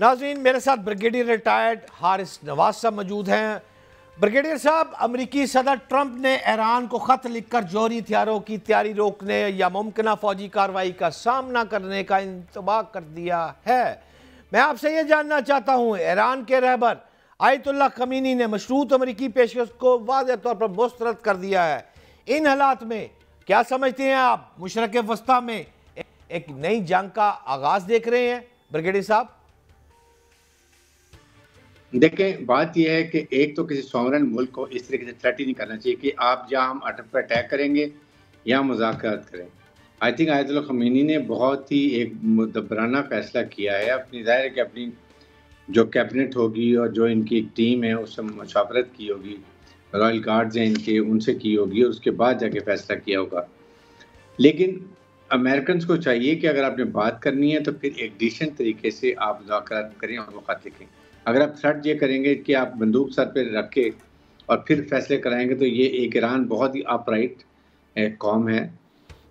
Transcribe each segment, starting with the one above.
नाज़रीन, मेरे साथ ब्रिगेडियर रिटायर्ड हारिस नवाज साहब मौजूद हैं। ब्रिगेडियर साहब, अमरीकी सदर ट्रंप ने ईरान को ख़त लिखकर जौहरी हथियारों की तैयारी रोकने या मुमकिन फ़ौजी कार्रवाई का सामना करने का इंतबाह कर दिया है। मैं आपसे ये जानना चाहता हूँ, ईरान के रहबर आयतुल्लाह खमीनी ने मशरूत अमरीकी पेशकश को वाज़ेह तौर पर मुस्तरद कर दिया है। इन हालात में क्या समझते हैं आप, मशरिक़ वस्ता में एक नई जंग का आगाज़ देख रहे हैं ब्रिगेडियर साहब? देखें, बात यह है कि एक तो किसी सॉवरेन मुल्क को इस तरीके से थ्रेट ही नहीं करना चाहिए कि आप या हम अटक पर अटैक करेंगे या मुज़ाकरात करें। आई थिंक आयतुल्लाह खमीनी ने बहुत ही एक मुदब्बराना फैसला किया है। अपनी ज़ाहिर है कि अपनी जो कैबिनेट होगी और जो इनकी एक टीम है उससे मशावरत की होगी, रॉयल गार्ड्स हैं इनके, उनसे की होगी और उसके बाद जाके फैसला किया होगा। लेकिन अमेरिकन को चाहिए कि अगर आपने बात करनी है तो फिर एक डिसेंट तरीके से आप मुज़ाकरात करें और वो ख़त लिखें। अगर आप थ्रेट ये करेंगे कि आप बंदूक सर पे रख के और फिर फैसले कराएंगे तो ये एक ईरान बहुत ही अपराइट कौम है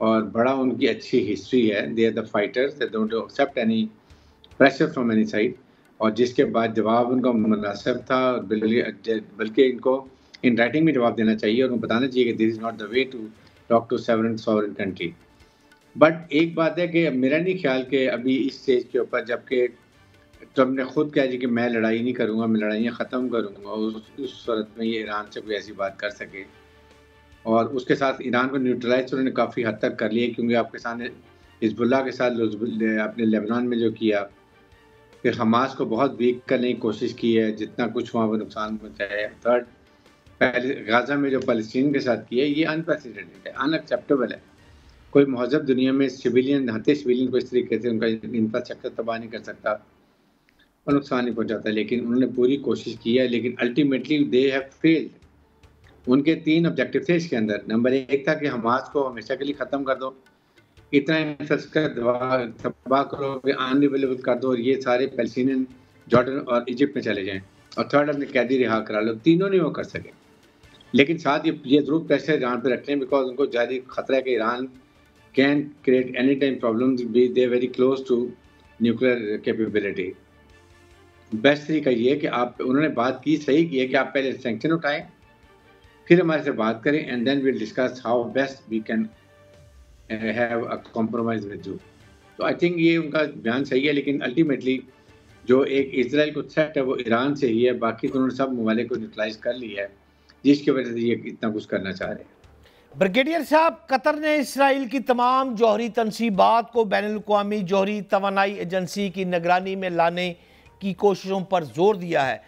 और बड़ा उनकी अच्छी हिस्ट्री है। They are the fighters, they don't accept any pressure from any side. और जिसके बाद जवाब उनका मुनासिब था, बल्कि इनको इन राइटिंग में जवाब देना चाहिए और उनको बताना चाहिए कि this is not the way to talk to sovereign country. But एक बात है कि मेरा नहीं ख्याल कि अभी इस स्टेज के ऊपर, जबकि ट्रम्प ने खुद कहा जी कि मैं लड़ाई नहीं करूँगा, मैं लड़ाइयाँ ख़त्म करूँगा, उस सूरत में ये ईरान से कोई ऐसी बात कर सके। और उसके साथ ईरान को न्यूट्रलाइज़ उन्होंने काफ़ी हद तक कर लिया, क्योंकि आपके सामने हिज़्बुल्लाह के साथ अपने लेबनान में जो किया, फिर हमास को बहुत वीक करने की कोशिश की है, जितना कुछ वहाँ पर नुकसान पहुँचाया है। थर्ड, पहले गाज़ा में जो फ़लस्तीन के साथ किया, ये अनप्रेसिडेंटेड है, अनएक्सेप्टेबल है। कोई महज़ब दुनिया में सिविलियन को इस तरीके से उनका इंफ्रास्ट्रक्चर तबाह नहीं कर सकता और नुकसान नहीं पहुँचाता। लेकिन उन्होंने पूरी कोशिश की है, लेकिन अल्टीमेटली दे हैव फेल्ड। उनके 3 ऑब्जेक्टिव थे इसके अंदर। नंबर 1 था कि हमास को हमेशा के लिए ख़त्म कर दो, इतना इंफ्रास्ट्रक्चर तबाह करो कि अनअवेलेबल कर दो और ये सारे पैलेस्टीनियन जॉर्डन और इजिप्ट में चले जाएँ। और थर्ड, अपने कैदी रिहा करा लो। तीनों नहीं वो कर सके। लेकिन साथ ये ज़रूर प्रेशर ईरान पे रख लें, बिकॉज़ उनको ज़ाहिर खतरा है कि Iran can create any time problems, they very close to nuclear capability. Best तरीका ये है कि उन्होंने बात की, सही की है कि आप पहले सैंक्शन उठाएं, फिर हमारे से बात करें and then we will discuss how best we can have a compromise with you. तो आई थिंक ये उनका बयान सही है, लेकिन अल्टीमेटली जो एक इजराइल को थ्रेट है वो ईरान से ही है। बाकी तो उन्होंने सब ममालिक को न्यूट्रलाइज कर लिया है, जिसकी वजह से ये इतना कुछ करना चाह रहे हैं। ब्रिगेडियर साहब, कतर ने इसराइल की तमाम जौहरी तनसीबात को बैनुल-अक़वामी जौहरी तवानाई एजेंसी की निगरानी में लाने की कोशिशों पर जोर दिया है।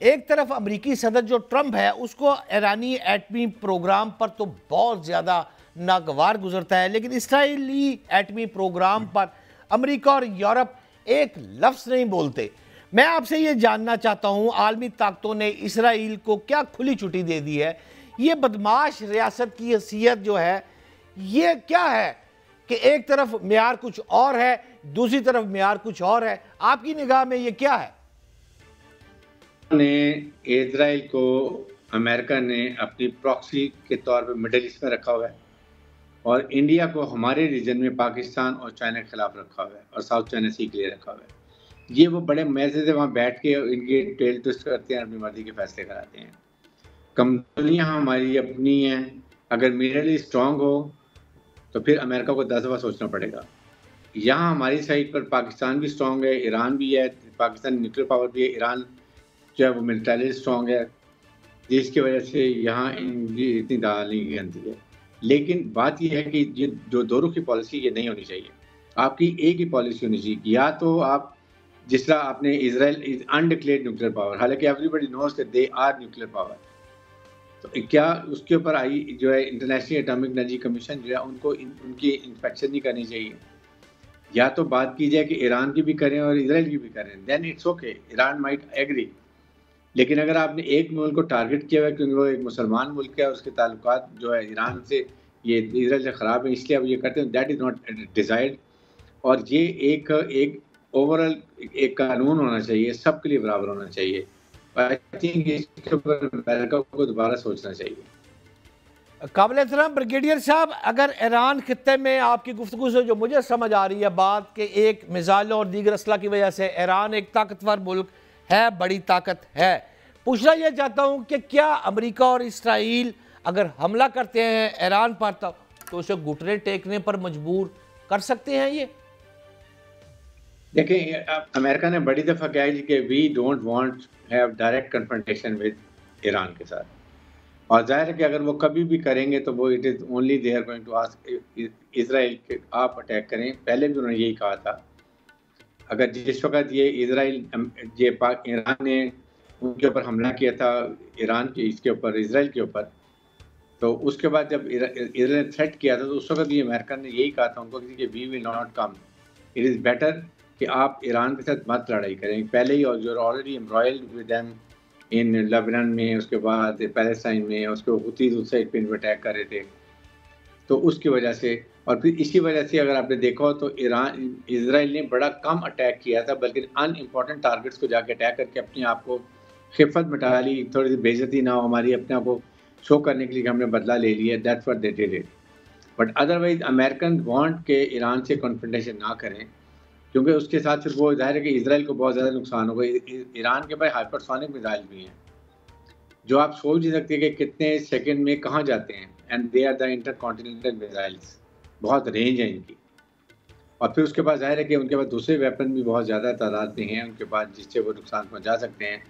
एक तरफ अमरीकी सदर जो ट्रंप है, उसको ईरानी एटमी प्रोग्राम पर तो बहुत ज़्यादा नागवार गुजरता है, लेकिन इसराइली एटमी प्रोग्राम पर अमरीका और यूरोप एक लफ्ज़ नहीं बोलते। मैं आपसे ये जानना चाहता हूँ, आलमी ताकतों ने इसराइल को क्या खुली छुट्टी दे दी है? ये बदमाश रियासत की हैसियत जो है, ये क्या है कि एक तरफ मेयार कुछ और है, दूसरी तरफ मेयार कुछ और है? आपकी निगाह में ये क्या है? इजराइल को अमेरिका ने अपनी प्रॉक्सी के तौर पे मिडिल ईस्ट में रखा हुआ है और इंडिया को हमारे रीजन में पाकिस्तान और चाइना के खिलाफ रखा हुआ है और साउथ चाइना सी के लिए रखा हुआ है। ये वो बड़े मजे से वहाँ बैठ के इनकी टेल ट्विस्ट करते हैं, अपनी मर्जी के फैसले कराते हैं। कमजोरियाँ हमारी अपनी हैं। अगर मिडिल ईस्ट स्ट्रांग हो तो फिर अमेरिका को 10 दफ़ा सोचना पड़ेगा। यहाँ हमारी साइड पर पाकिस्तान भी स्ट्रांग है, ईरान भी है, पाकिस्तान न्यूक्लियर पावर भी है, ईरान जो है वो मिलिटरी स्ट्रांग है, जिसकी वजह से यहाँ इतनी दाल नहीं बनती है। लेकिन बात यह है कि ये जो दो रुखी पॉलिसी ये नहीं होनी चाहिए। आपकी एक ही पॉलिसी होनी चाहिए। या तो आप, जिस तरह आपने Israel is undeclared nuclear power, हालांकि everybody knows that they are nuclear power, तो क्या उसके ऊपर आई जो है इंटरनेशनल एटॉमिक एनर्जी कमीशन जो है उनको उनकी इंस्पेक्शन नहीं करनी चाहिए? या तो बात की जाए कि ईरान की भी करें और इजराइल की भी करें, then it's okay, Iran might agree. लेकिन अगर आपने एक मुल्क को टारगेट किया हुआ है क्योंकि वो एक मुसलमान मुल्क है, उसके ताल्लुकात जो है ईरान से, ये इजराइल से ख़राब है, इसलिए अब ये करते हैं, दैट इज़ नॉट डिज़ायर्ड। और ये एक ओवरऑल एक कानून होना चाहिए, सबके लिए बराबर होना चाहिए। आई थिंक इसके ऊपर अमेरिका को दोबारा सोचना चाहिए। काबिल एहतराम ब्रिगेडियर साहब, अगर ईरान खित्ते में आपकी गुफ्तगू से जो मुझे समझ आ रही है बात कि एक मिसाइलों और दीगर असला की वजह से ईरान एक ताकतवर मुल्क है, बड़ी ताकत है, पूछना यह चाहता हूँ कि क्या अमेरिका और इसराइल अगर हमला करते हैं ईरान पर तो उसे घुटने टेकने पर मजबूर कर सकते हैं? ये देखिए, अमेरिका ने बड़ी दफ़ा कहा है कि we don't want have direct confrontation with Iran के साथ, और जाहिर है कि अगर वो कभी भी करेंगे तो वो it is only they are going to ask Israel कि आप अटैक करें। पहले भी उन्होंने यही कहा था। अगर जिस वक्त ये ईरान ने उनके ऊपर हमला किया था, ईरान के इसके ऊपर इजराइल के ऊपर, तो उसके बाद जब इजराइल ने थ्रेट किया था तो उस वक्त ये अमेरिका ने यही कहा था उनको कि we will not come, it is better कि आप ईरान के साथ मत लड़ाई करें। पहले ही और already embroiled with them in Lebanon में, उसके बाद पैलेस्टाइन में, उसके हुतीज उस साइड पे अटैक कर रहे थे, तो उसकी वजह से, और फिर इसी वजह से अगर आपने देखा हो तो इजराइल ने बड़ा कम अटैक किया था, बल्कि अन इम्पॉर्टेंट टारगेट्स को जाके अटैक करके अपने आप को खिफत मिटा ली, थोड़ी सी बेइज्जती ना हो हमारी, अपने आप को शो करने के लिए हमने बदला ले लिया। That's what they did it. But otherwise American want के ईरान से कॉन्फ्रंटेशन ना करें, क्योंकि उसके साथ फिर वो जाहिर है कि इजराइल को बहुत ज़्यादा नुकसान होगा। ईरान के पास हाइपरसोनिक मिसाइल भी हैं जो आप सोच नहीं सकते कि कितने सेकंड में कहाँ जाते हैं, and they are the intercontinental missiles, बहुत रेंज है इनकी। और फिर उसके बाद जाहिर है कि उनके पास दूसरे वेपन भी बहुत ज़्यादा तादाद में हैं उनके पास, जिससे वो नुकसान पहुँचा सकते हैं।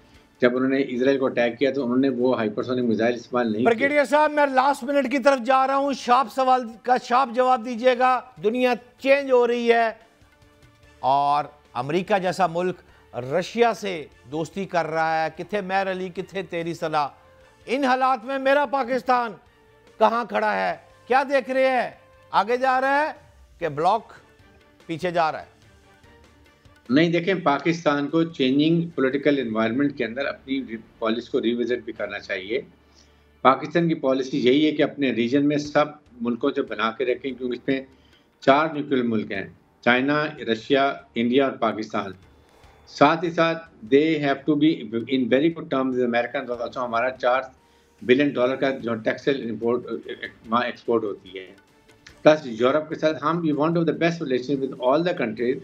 जब उन्होंने इजराइल को अटैक किया तो उन्होंने वो हाइपरसोनिक मिसाइल इस्तेमाल नहीं किया। ब्रिगेडियर साहब, मैं लास्ट मिनट की तरफ जा रहा हूँ, शार्प सवाल का शार्प जवाब दीजिएगा। दुनिया चेंज हो रही है और अमेरिका जैसा मुल्क रशिया से दोस्ती कर रहा है, किथे मैर अली किथे तेरी सलाह। इन हालात में मेरा पाकिस्तान कहाँ खड़ा है? क्या देख रहे हैं? आगे जा रहा है कि ब्लॉक पीछे जा रहा है? नहीं, देखें, पाकिस्तान को चेंजिंग पॉलिटिकल एनवायरनमेंट के अंदर अपनी पॉलिसी को रिविजिट भी करना चाहिए। पाकिस्तान की पॉलिसी यही है कि अपने रीजन में सब मुल्कों से बना के रखें, क्योंकि इसमें 4 न्यूक्लियर मुल्क हैं, चाइना, रशिया, इंडिया और पाकिस्तान। साथ ही साथ they have to be in very good terms American also. हमारा $4 बिलियन का जो टेक्सटाइल एक्सपोर्ट होती है, प्लस यूरोप के साथ हम we want to the best relation with all the countries.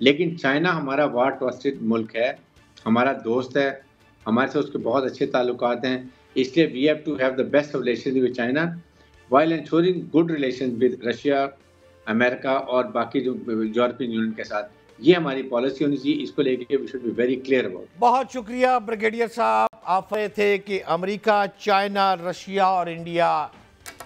लेकिन चाइना हमारा वार ट्रस्टेड मुल्क है, हमारा दोस्त है, हमारे से उसके बहुत अच्छे ताल्लुकात हैं, इसलिए we have to have the best relation with China while ensuring good relation with Russia, America और बाकी जो यूरोपियन यूनियन के साथ। ये हमारी पॉलिसी होनी चाहिए, इसको लेके we should be very clear about. बहुत शुक्रिया ब्रिगेडियर साहब। आप कह थे कि अमेरिका, चाइना, रशिया और इंडिया,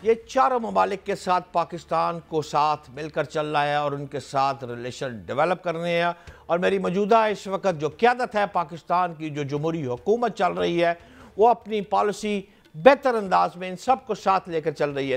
ये चारों ममालिक के साथ पाकिस्तान को साथ मिलकर चल रहा है और उनके साथ रिलेशन डेवलप करने हैं। और मेरी मौजूदा इस वक्त जो क़यादत है पाकिस्तान की, जो जमहूरी हुकूमत चल रही है, वो अपनी पॉलिसी बेहतर अंदाज में इन सब को साथ लेकर चल रही है।